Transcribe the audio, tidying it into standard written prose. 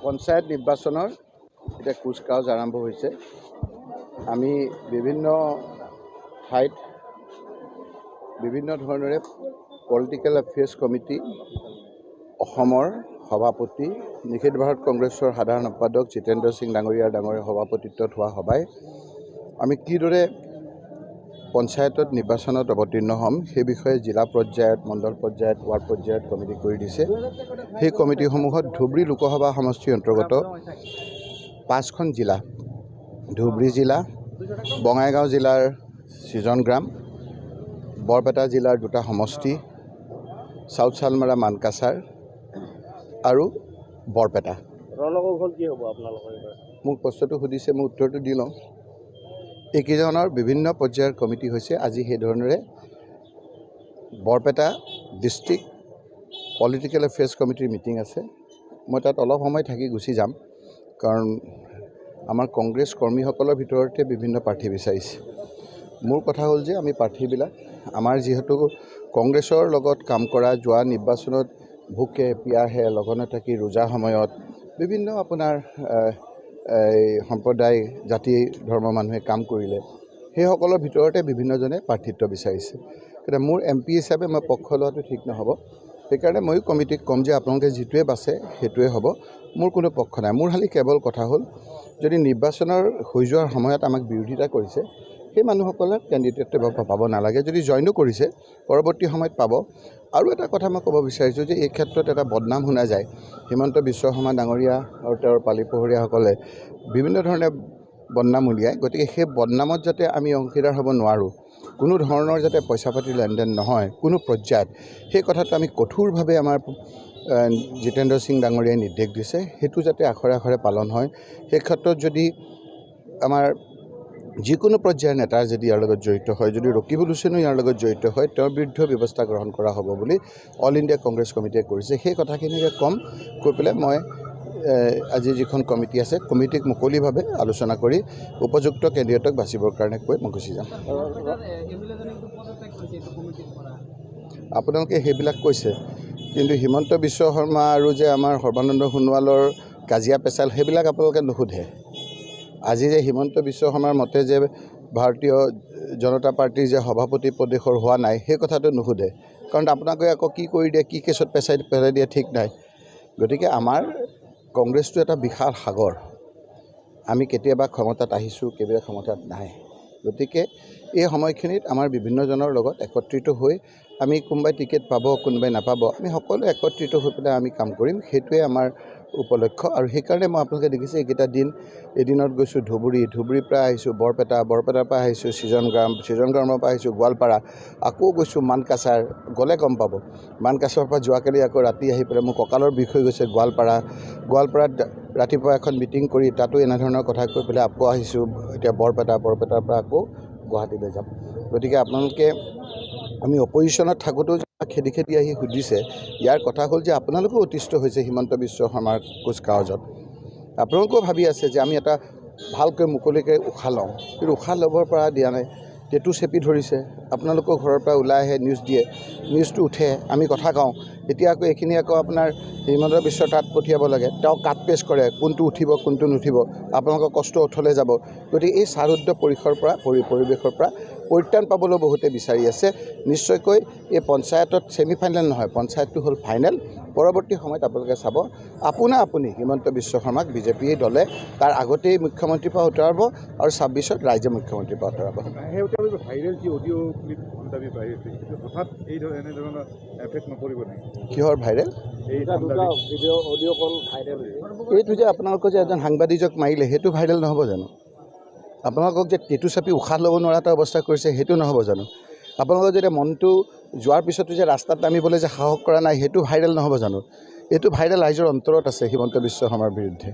পঞ্চায়ত নিৰ্বাচনৰ এটা কুচকাৱাজ আৰম্ভ হৈছে। আমি বিভিন্ন ঠাইত বিভিন্ন ধৰণৰে পলিটিকেল এফেয়াৰ্ছ কমিটি, অসমৰ সভাপতি, নিষেধ ভাৰত কংগ্ৰেছৰ সাধাৰণ সম্পাদক জিতেন্দ্ৰ সিং ডাঙৰীয়াৰ সভাপতিত্বত হোৱা সভাই আমি কিদৰে পঞ্চায়তত নিৰ্বাচনত অৱতীৰ্ণ হ'ম সেই বিষয়ে জিলা পৰ্যায়ত, মণ্ডল পৰ্যায়ত, ৱাৰ্ড পৰ্যায়ত কমিটি কৰি দিছে। সেই কমিটিসমূহত ধুবুৰী লোকসভা সমষ্টিৰ অন্তৰ্গত 5খন জিলা, ধুবুৰী জিলা, বঙাইগাঁও জিলাৰ সৃজনগ্ৰাম, বৰপেটা জিলাৰ 2টা সমষ্টি, চাউথ চালমাৰা মানকাছাৰ আৰু বৰপেটা। মোক প্ৰশ্নটো সুধিছে, মই উত্তৰটো দি লওঁ। এইকেইজনৰ বিভিন্ন পৰ্যায়ৰ কমিটি হৈছে। আজি সেই ধৰণেৰে বৰপেটা ডিষ্ট্ৰিক্ট পলিটিকেল এফেয়াৰ্ছ কমিটিৰ মিটিং আছে। মই তাত অলপ সময় থাকি গুচি যাম, কাৰণ আমাৰ কংগ্ৰেছ কৰ্মীসকলৰ ভিতৰতে বিভিন্ন প্ৰাৰ্থী বিচাৰিছে। মোৰ কথা হ'ল যে আমি প্ৰাৰ্থীবিলাক আমাৰ যিহেতু কংগ্ৰেছৰ লগত কাম কৰা, যোৱা নিৰ্বাচনত ভোকে পিয়াহে লঘনে থাকি ৰোজা সময়ত বিভিন্ন আপোনাৰ সম্প্ৰদায়, জাতি, ধৰ্মৰ মানুহে কাম কৰিলে, সেইসকলৰ ভিতৰতে বিভিন্নজনে প্ৰাৰ্থিত্ব বিচাৰিছে। কিন্তু মোৰ MP হিচাপে মই পক্ষ লোৱাটো ঠিক নহ'ব। সেইকাৰণে ময়ো কমিটিক ক'ম যে আপোনালোকে যিটোৱে বাছে সেইটোৱে হ'ব। মোৰ কোনো পক্ষ নাই। মোৰ খালি কেৱল কথা হ'ল, যদি নিৰ্বাচনৰ হৈ যোৱাৰ সময়ত আমাক বিৰোধিতা কৰিছে, সেই মানুহসকলে কেণ্ডিডেট পাব নালাগে। যদি জইনো কৰিছে, পৰৱৰ্তী সময়ত পাব। আৰু এটা কথা মই ক'ব বিচাৰিছোঁ যে এই ক্ষেত্ৰত এটা বদনাম শুনা যায়। হিমন্ত বিশ্ব শৰ্মা ডাঙৰীয়া আৰু তেওঁৰ পালিপহৰীয়াসকলে বিভিন্ন ধৰণে বদনাম উলিয়ায়। গতিকে সেই বদনামত যাতে আমি অংশীদাৰ হ'ব নোৱাৰোঁ, কোনো ধৰণৰ যাতে পইচা পাতিৰ লেনদেন নহয় কোনো পৰ্যায়ত, সেই কথাটো আমি কঠোৰভাৱে আমাৰ জিতেন্দ্ৰ সিং ডাঙৰীয়াই নিৰ্দেশ দিছে। সেইটো যাতে আখৰে আখৰে পালন হয়। সেই ক্ষেত্ৰত যদি আমাৰ যিকোনো পৰ্যায়ৰ নেতাৰ যদি ইয়াৰ লগত জড়িত হয়, যদি ৰকিবুল হুছেইনো ইয়াৰ লগত জড়িত হয়, তেওঁৰ বিৰুদ্ধে ব্যৱস্থা গ্ৰহণ কৰা হ'ব বুলি অল ইণ্ডিয়া কংগ্ৰেছ কমিটিয়ে কৰিছে। সেই কথাখিনিকে ক'ম, কৈ পেলাই মই আজি যিখন কমিটি আছে, কমিটিক মুকলিভাৱে আলোচনা কৰি উপযুক্ত কেণ্ডিডেটক বাছিবৰ কাৰণে কৈ মই গুচি যাম। আপোনালোকে সেইবিলাক কৈছে, কিন্তু হিমন্ত বিশ্ব শৰ্মা আৰু যে আমাৰ সৰ্বানন্দ সোণোৱালৰ কাজিয়া পেচাল, সেইবিলাক আপোনালোকে নুসুধে। আজি যে হিমন্ত বিশ্ব শৰ্মাৰ মতে যে ভাৰতীয় জনতা পাৰ্টীৰ যে সভাপতি প্ৰদেশৰ হোৱা নাই, সেই কথাটো নুসুধে। কাৰণ আপোনালোকে আকৌ কি কৰি দিয়ে, কি কেছত পেলাই দিয়ে ঠিক নাই। গতিকে আমাৰ কংগ্ৰেছটো এটা বিশাল সাগৰ। আমি কেতিয়াবা ক্ষমতাত আহিছোঁ, কেতিয়াবা ক্ষমতাত নাই। গতিকে এই সময়খিনিত আমাৰ বিভিন্নজনৰ লগত একত্ৰিত হৈ আমি কোনোবাই টিকেট পাব, কোনোবাই নাপাব, আমি সকলোৱে একত্ৰিত হৈ পেলাই আমি কাম কৰিম। সেইটোৱে আমাৰ উপলক্ষ্য। আৰু সেইকাৰণে মই আপোনালোকে দেখিছে এইকেইটা দিন, এদিনত গৈছোঁ ধুবুৰীৰ পৰা আহিছোঁ বৰপেটাৰ পৰা আহিছোঁ সৃজনগ্ৰামৰ পৰা আহিছোঁ গোৱালপাৰা, আকৌ গৈছোঁ মানকাছাৰ। গ'লে গম পাব। মানকাছাৰৰ পৰা যোৱাকালি আকৌ ৰাতি আহি পেলাই মোৰ কঁকালৰ বিষ হৈ গৈছে গোৱালপাৰাত ৰাতিপুৱা এখন মিটিং কৰি তাতো এনেধৰণৰ কথা কৈ পেলাই আকৌ আহিছোঁ এতিয়া বৰপেটাৰ পৰা আকৌ গুৱাহাটীলৈ যাম। গতিকে আপোনালোকে আমি অপজিশ্যনত থাকোঁতেও খেদি আহি সুধিছে, ইয়াৰ কথা হ'ল যে আপোনালোকেও অতিষ্ঠ হৈছে হিমন্ত বিশ্ব শৰ্মাৰ কুচকাৱাজত। আপোনালোকেও ভাবি আছে যে আমি এটা ভালকৈ মুকলিকৈ উশাহ লওঁ, কিন্তু উশাহ ল'বৰ পৰা দিয়া নাই। টেটু চেপি ধৰিছে। আপোনালোকৰ ঘৰৰ পৰা ওলাই আহে, নিউজ দিয়ে, নিউজটো উঠে, আমি কথা কওঁ। এতিয়া আকৌ এইখিনি আকৌ আপোনাৰ হিমন্ত বিশ্ব তাত পঠিয়াব লাগে, তেওঁ কাট পেষ্ট কৰে, কোনটো উঠিব কোনটো নুঠিব, আপোনালোকৰ কষ্ট অথলে যাব। গতিকে এই চাৰুদ্ৰ পৰিৱেশৰ পৰা পৰিত্ৰাণ পাবলৈ বহুতে বিচাৰি আছে। নিশ্চয়কৈ এই পঞ্চায়তত ছেমিফাইনেল নহয়, পঞ্চায়তটো হ'ল ফাইনেল। পৰৱৰ্তী সময়ত আপোনালোকে চাব, আপুনি হিমন্ত বিশ্ব শৰ্মাক বিজেপি দলে তাৰ আগতেই মুখ্যমন্ত্ৰীৰ পৰা আঁতৰাব আৰু 26ত ৰাইজে মুখ্যমন্ত্ৰীৰ পৰা আঁতৰাব। কিহৰ ভাইৰেল? এইটো যে আপোনালোকৰ যে এজন সাংবাদিকক মাৰিলে, সেইটো ভাইৰেল নহ'ব জানো? আপোনালোকক যে টেটু চাপি উশাহ ল'ব নোৱাৰা এটা অৱস্থা কৰিছে, সেইটো নহ'ব জানো? আপোনালোকৰ যেতিয়া মনটো যোৱাৰ পিছতো যে ৰাস্তাত নামিবলৈ যে সাহস কৰা নাই, সেইটো ভাইৰেল নহ'ব জানো? এইটো ভাইৰেল ৰাইজৰ অন্তৰত আছে হিমন্ত বিশ্ব শৰ্মাৰ বিৰুদ্ধে।